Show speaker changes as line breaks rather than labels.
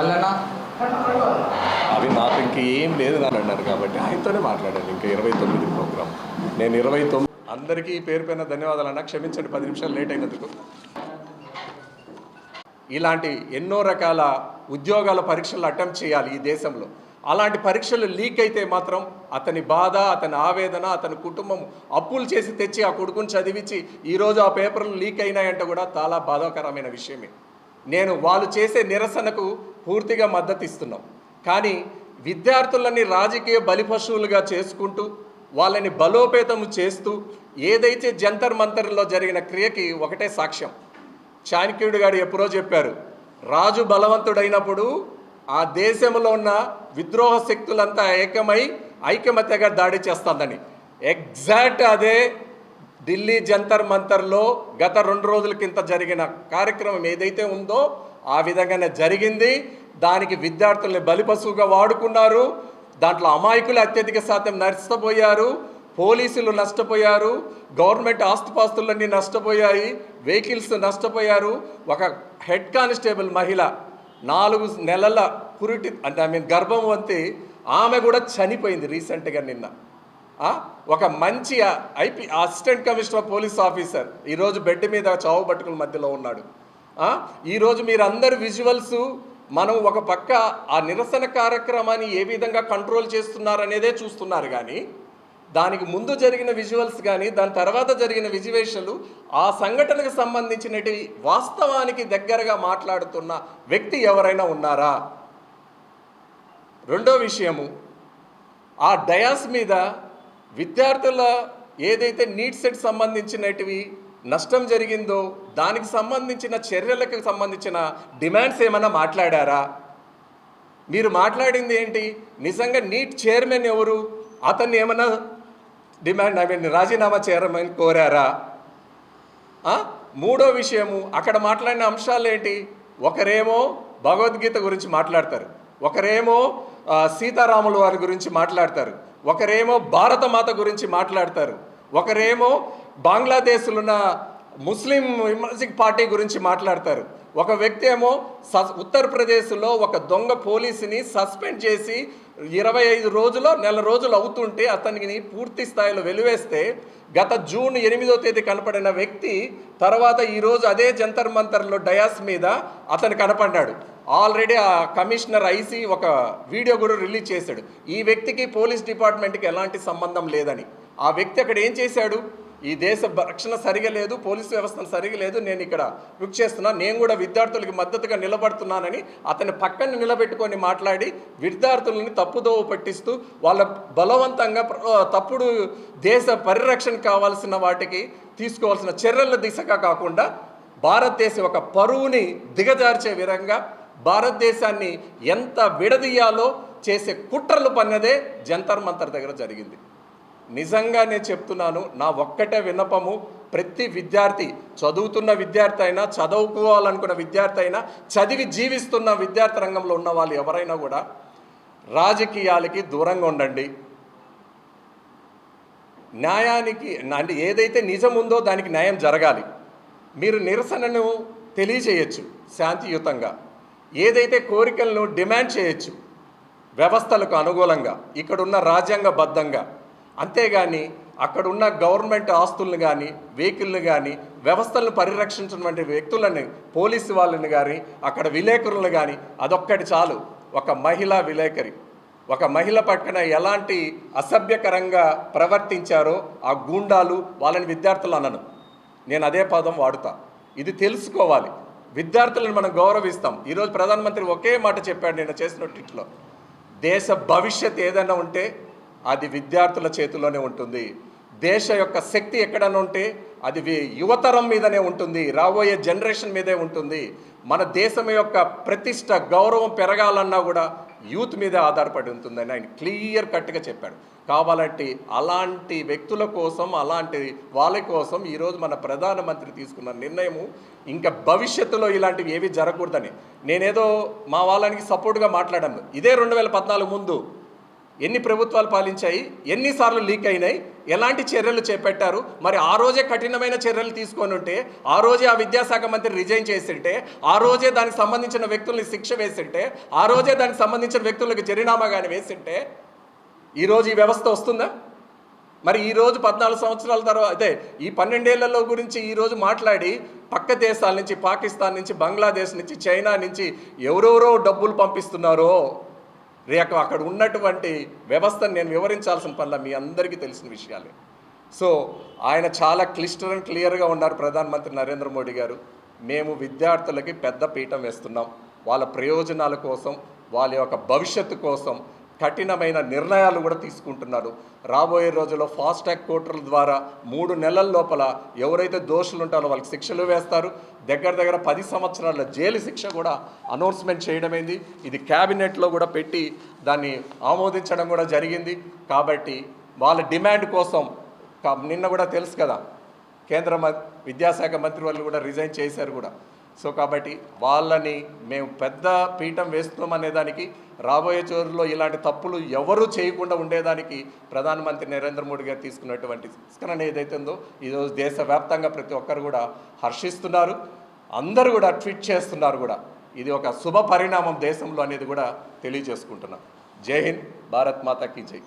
మల్లన్న
అవి నాకు ఇంకేం లేదు అని అన్నారు కాబట్టి ఆయనతోనే మాట్లాడాను. ఇంకా 29 ప్రోగ్రామ్. నేను 29 అందరికీ పేరు పైన ధన్యవాదాలు అన్నా, క్షమించండి 10 నిమిషాలు లేట్ అయినందుకు. ఇలాంటి ఎన్నో రకాల ఉద్యోగాల పరీక్షలు అటెంప్ట్ చేయాలి ఈ దేశంలో. అలాంటి పరీక్షలు లీక్ అయితే మాత్రం అతని బాధ, అతని ఆవేదన, అతని కుటుంబం అప్పులు చేసి తెచ్చి ఆ కొడుకుని చదివించి ఈరోజు ఆ పేపర్లు లీక్ అయినాయంటే కూడా చాలా బాధాకరమైన విషయమే. నేను వాళ్ళు చేసే నిరసనకు పూర్తిగా మద్దతు ఇస్తున్నాం. కానీ విద్యార్థులని రాజకీయ బలిపశువులుగా చేసుకుంటూ వాళ్ళని బలోపేతం చేస్తూ ఏదైతే జంతర్ మంతర్లో జరిగిన క్రియకి ఒకటే సాక్ష్యం. చాణక్యుడు గారు ఎప్పుడో చెప్పారు, రాజు బలవంతుడైనప్పుడు ఆ దేశంలో ఉన్న విద్రోహ శక్తులంతా ఏకమై ఐకమత్యగా దాడి చేస్తుందని. ఎగ్జాక్ట్ అదే ఢిల్లీ జంతర్ మంతర్లో గత 2 రోజుల కింద జరిగిన కార్యక్రమం ఏదైతే ఉందో ఆ విధంగానే జరిగింది. దానికి విద్యార్థుల్ని బలిపశువుగా వాడుకున్నారు. దాంట్లో అమాయకులు అత్యధిక శాతం నష్టపోయారు, పోలీసులు నష్టపోయారు, గవర్నమెంట్ ఆస్తుపాస్తులన్నీ నష్టపోయాయి, వెహికల్స్ నష్టపోయారు. ఒక హెడ్ కానిస్టేబుల్ మహిళ 4 నెలల పురిటి అంటే గర్భవతి ఆమె కూడా చనిపోయింది రీసెంట్గా నిన్న. ఒక మంచి assistant commissioner of police officer ఈరోజు బెడ్ మీద చావు బట్టుకుల మధ్యలో ఉన్నాడు. ఈరోజు మీరు అందరు విజువల్స్ మనం ఒక పక్క ఆ నిరసన కార్యక్రమాన్ని ఏ విధంగా కంట్రోల్ చేస్తున్నారనేదే చూస్తున్నారు. కానీ దానికి ముందు జరిగిన విజువల్స్ కానీ దాని తర్వాత జరిగిన విజువేషన్లు ఆ సంఘటనకు సంబంధించినటి వాస్తవానికి దగ్గరగా మాట్లాడుతున్న వ్యక్తి ఎవరైనా ఉన్నారా? రెండో విషయము, ఆ డయాస్ మీద విద్యార్థుల ఏదైతే నీట్ సెట్ సంబంధించినటివి నష్టం జరిగిందో దానికి సంబంధించిన చర్యలకు సంబంధించిన డిమాండ్స్ ఏమైనా మాట్లాడారా? మీరు మాట్లాడింది ఏంటి? నిజంగా నీట్ చైర్మన్ ఎవరు? అతన్ని ఏమైనా డిమాండ్ రాజీనామా చేయమని కోరారా? మూడో విషయము, అక్కడ మాట్లాడిన అంశాలు ఏంటి? ఒకరేమో భగవద్గీత గురించి మాట్లాడతారు, ఒకరేమో సీతారాముల వారి గురించి మాట్లాడతారు, ఒకరేమో భారతమాత గురించి మాట్లాడతారు, ఒకరేమో బంగ్లాదేశ్లో ఉన్న ముస్లిం ఇమర్జింగ్ పార్టీ గురించి మాట్లాడతారు, ఒక వ్యక్తి ఏమో ఉత్తరప్రదేశ్లో ఒక దొంగ పోలీసుని సస్పెండ్ చేసి 25 రోజులు నెల రోజులు అవుతుంటే అతనికి పూర్తి స్థాయిలో వెలివేస్తే గత జూన్ 8వ తేదీ కనపడిన వ్యక్తి తర్వాత ఈరోజు అదే జంతర్ మంతర్లో డయాస్ మీద అతను కనపడ్డాడు. ఆల్రెడీ ఆ కమిషనర్ ఐసీ ఒక వీడియో కూడా రిలీజ్ చేశాడు. ఈ వ్యక్తికి పోలీస్ డిపార్ట్మెంట్కి ఎలాంటి సంబంధం లేదని. ఆ వ్యక్తి అక్కడ ఏం చేశాడు? ఈ దేశ రక్షణ సరిగా లేదు, పోలీసు వ్యవస్థను సరిగా లేదు, నేను ఇక్కడ బుక్ చేస్తున్నా, నేను కూడా విద్యార్థులకి మద్దతుగా నిలబడుతున్నానని అతని పక్కన నిలబెట్టుకొని మాట్లాడి విద్యార్థులని తప్పుదోవ పట్టిస్తూ వాళ్ళ బలవంతంగా తప్పుడు దేశ పరిరక్షణ కావాల్సిన వాటికి తీసుకోవాల్సిన చర్యల దిశగా కాకుండా భారతదేశం ఒక పరువుని దిగజార్చే విధంగా భారతదేశాన్ని ఎంత విడదీయాలో చేసే కుట్రలు పన్నదే జంతర్ మంతర్ దగ్గర జరిగింది. నిజంగా నేను చెప్తున్నాను, నా ఒక్కటే విన్నపము, ప్రతి విద్యార్థి, చదువుతున్న విద్యార్థి అయినా, చదువుకోవాలనుకున్న విద్యార్థి అయినా, చదివి జీవిస్తున్న విద్యార్థి రంగంలో ఉన్న వాళ్ళు ఎవరైనా కూడా రాజకీయాలకి దూరంగా ఉండండి. న్యాయానికి అంటే ఏదైతే నిజం ఉందో దానికి న్యాయం జరగాలి. మీరు నిరసనను తెలియచేయచ్చు శాంతియుతంగా, ఏదైతే కోరికలను డిమాండ్ చేయొచ్చు వ్యవస్థలకు అనుకూలంగా, ఇక్కడున్న రాజ్యాంగబద్ధంగా. అంతేగాని అక్కడున్న గవర్నమెంట్ ఆస్తులను కానీ, వెహికల్ని కానీ, వ్యవస్థలను పరిరక్షించినటువంటి వ్యక్తులని, పోలీసు వాళ్ళని కానీ, అక్కడ విలేకరులను కానీ, అదొక్కటి చాలు. ఒక మహిళా విలేకరి, ఒక మహిళ పక్కన ఎలాంటి అసభ్యకరంగా ప్రవర్తించారో ఆ గూండాలు వాళ్ళని విద్యార్థులు అనను, నేను అదే పదం వాడుతా. ఇది తెలుసుకోవాలి. విద్యార్థులను మనం గౌరవిస్తాం. ఈరోజు ప్రధానమంత్రి ఒకే మాట చెప్పాడు నేను చేసిన ట్వీట్లో, దేశ భవిష్యత్ ఏదైనా ఉంటే అది విద్యార్థుల చేతుల్లోనే ఉంటుంది. దేశ యొక్క శక్తి ఎక్కడైనా ఉంటే అది యువతరం మీదనే ఉంటుంది, రాబోయే జనరేషన్ మీదే ఉంటుంది. మన దేశం యొక్క ప్రతిష్ట, గౌరవం పెరగాలన్నా కూడా యూత్ మీదే ఆధారపడి ఉంటుందని ఆయన క్లియర్ కట్గా చెప్పాడు. కావాలంటే అలాంటి వ్యక్తుల కోసం, అలాంటి వాళ్ళ కోసం ఈరోజు మన ప్రధానమంత్రి తీసుకున్న నిర్ణయము ఇంకా భవిష్యత్తులో ఇలాంటివి ఏవి జరగకూడదని. నేనేదో మా వాళ్ళకి సపోర్ట్గా మాట్లాడాను. ఇదే 2014 ముందు ఎన్ని ప్రభుత్వాలు పాలించాయి, ఎన్నిసార్లు లీక్ అయినాయి, ఎలాంటి చర్యలు చేపట్టారు? మరి ఆ రోజే కఠినమైన చర్యలు తీసుకొని ఉంటే, ఆ రోజే ఆ విద్యాశాఖ మంత్రి రిజైన్ చేసింటే, ఆ రోజే దానికి సంబంధించిన వ్యక్తుల్ని శిక్ష వేసింటే, ఆ రోజే దానికి సంబంధించిన వ్యక్తులకు జరినామా కానీ వేసింటే ఈరోజు ఈ వ్యవస్థ వస్తుందా? మరి ఈరోజు 14 సంవత్సరాల తర్వాత అదే ఈ 12 ఏళ్లలో గురించి ఈరోజు మాట్లాడి పక్క దేశాల నుంచి, పాకిస్తాన్ నుంచి, బంగ్లాదేశ్ నుంచి, చైనా నుంచి ఎవరెవరో డబ్బులు పంపిస్తున్నారో రేపు అక్కడ ఉన్నటువంటి వ్యవస్థను నేను వివరించాల్సిన పనిలా, మీ అందరికీ తెలిసిన విషయాలే. సో ఆయన చాలా క్లిస్టర్ అండ్ క్లియర్గా ఉన్నారు ప్రధానమంత్రి నరేంద్ర మోడీ గారు. మేము విద్యార్థులకి పెద్ద పీఠం వేస్తున్నాం, వాళ్ళ ప్రయోజనాల కోసం, వాళ్ళ యొక్క భవిష్యత్తు కోసం కఠినమైన నిర్ణయాలు కూడా తీసుకుంటున్నారు. రాబోయే రోజుల్లో ఫాస్ట్ ట్రాక్ కోర్టుల ద్వారా 3 నెలల లోపల ఎవరైతే దోషులు ఉంటారో వాళ్ళకి శిక్షలు వేస్తారు. దగ్గర 10 సంవత్సరాల జైలు శిక్ష కూడా అనౌన్స్మెంట్ చేయడమైంది. ఇది క్యాబినెట్లో కూడా పెట్టి దాన్ని ఆమోదించడం కూడా జరిగింది. కాబట్టి వాళ్ళ డిమాండ్ కోసం నిన్న కూడా తెలుసు కదా, కేంద్ర విద్యాశాఖ మంత్రి వాళ్ళు కూడా రిజైన్ చేశారు కూడా. సో కాబట్టి వాళ్ళని మేము పెద్ద పీఠం వేస్తున్నాం అనేదానికి, రాబోయే రోజుల్లో ఇలాంటి తప్పులు ఎవరూ చేయకుండా ఉండేదానికి ప్రధానమంత్రి నరేంద్ర మోడీ గారు తీసుకున్నటువంటి సంస్కరణ ఏదైతే ఉందో ఈరోజు దేశవ్యాప్తంగా ప్రతి ఒక్కరు కూడా హర్షిస్తున్నారు, అందరూ కూడా ట్వీట్ చేస్తున్నారు కూడా. ఇది ఒక శుభ పరిణామం దేశంలో అనేది కూడా తెలియజేసుకుంటున్నాం. జై హింద్, భారత్ మాతా కీ జై.